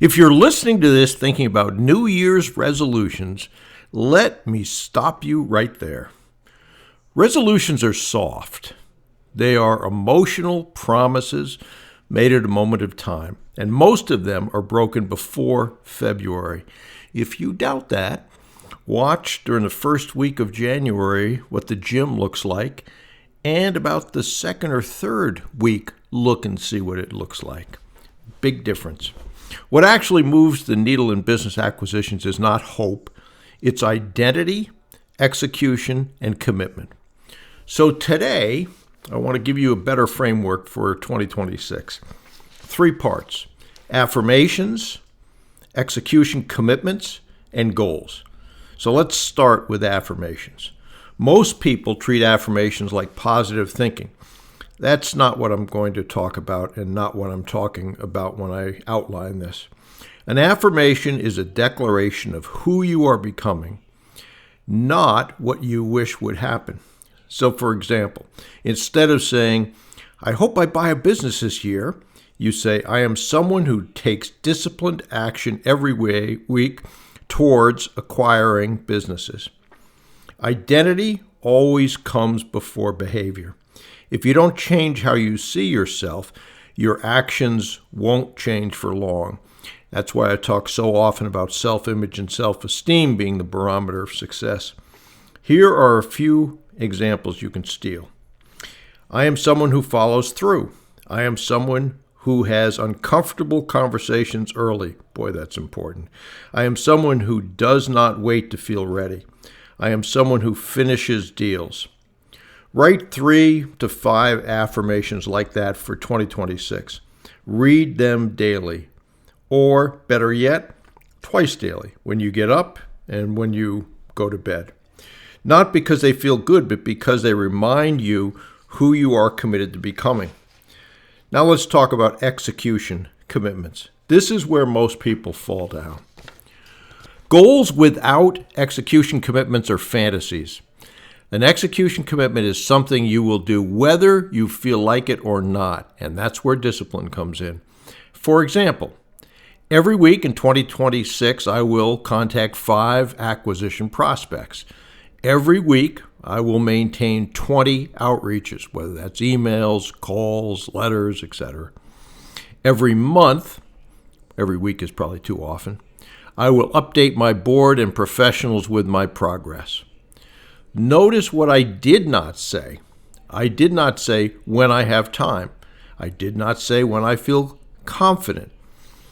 If you're listening to this thinking about New Year's resolutions, let me stop you right there. Resolutions are soft. They are emotional promises made at a moment of time, and most of them are broken before February. If you doubt that, watch during the first week of January what the gym looks like, and about the second or third week, look and see what it looks like. Big difference. What actually moves the needle in business acquisitions is not hope. It's identity, execution, and commitment. So today, I want to give you a better framework for 2026. 3 parts: affirmations, execution commitments, and goals. So let's start with affirmations. Most people treat affirmations like positive thinking. That's not what I'm going to talk about and not what I'm talking about when I outline this. An affirmation is a declaration of who you are becoming, not what you wish would happen. So, for example, instead of saying, "I hope I buy a business this year," you say, "I am someone who takes disciplined action every week towards acquiring businesses." Identity always comes before behavior. If you don't change how you see yourself, your actions won't change for long. That's why I talk so often about self-image and self-esteem being the barometer of success. Here are a few examples you can steal. I am someone who follows through. I am someone who has uncomfortable conversations early. Boy, that's important. I am someone who does not wait to feel ready. I am someone who finishes deals. Write 3 to 5 affirmations like that for 2026. Read them daily, or better yet, twice daily, when you get up and when you go to bed. Not because they feel good, but because they remind you who you are committed to becoming. Now let's talk about execution commitments. This is where most people fall down. Goals without execution commitments are fantasies. An execution commitment is something you will do whether you feel like it or not, and that's where discipline comes in. For example, every week in 2026, I will contact 5 acquisition prospects. Every week, I will maintain 20 outreaches, whether that's emails, calls, letters, etc. Every month, every week is probably too often, I will update my board and professionals with my progress. Notice what I did not say. I did not say when I have time. I did not say when I feel confident.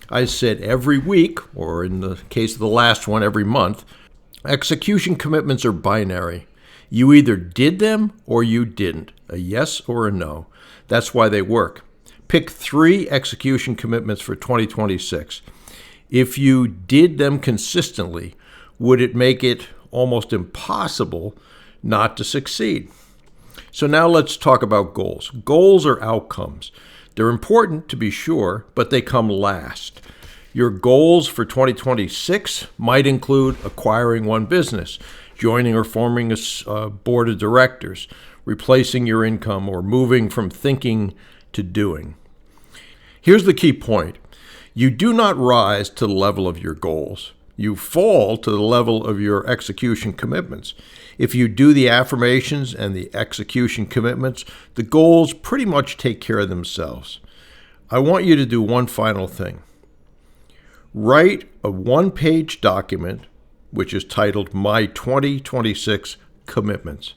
I said every week, or in the case of the last one, every month. Execution commitments are binary. You either did them or you didn't, a yes or a no. That's why they work. Pick 3 execution commitments for 2026. If you did them consistently, would it make it almost impossible not to succeed? So now let's talk about goals. Goals are outcomes. They're important to be sure, but they come last. Your goals for 2026 might include acquiring 1 business, joining or forming a board of directors, replacing your income, or moving from thinking to doing. Here's the key point. You do not rise to the level of your goals. You fall to the level of your execution commitments. If you do the affirmations and the execution commitments, the goals pretty much take care of themselves. I want you to do one final thing. Write a 1-page document which is titled My 2026 Commitments.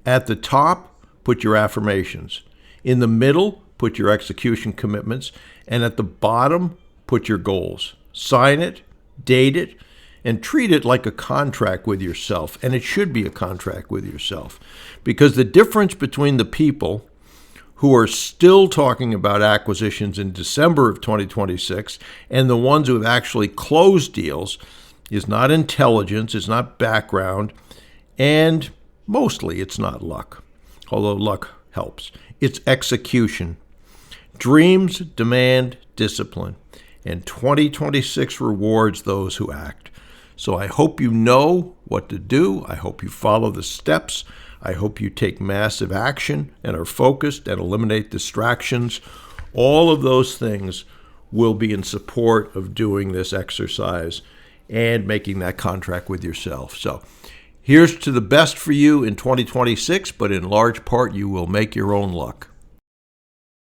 At the top, put your affirmations. In the middle, put your execution commitments. And at the bottom, put your goals. Sign it, date it, and treat it like a contract with yourself. And it should be a contract with yourself. Because the difference between the people who are still talking about acquisitions in December of 2026 and the ones who have actually closed deals is not intelligence, it's not background, and mostly it's not luck, although luck helps. It's execution. Dreams demand discipline, and 2026 rewards those who act. So I hope you know what to do. I hope you follow the steps. I hope you take massive action and are focused and eliminate distractions. All of those things will be in support of doing this exercise and making that contract with yourself. So here's to the best for you in 2026, but in large part, you will make your own luck.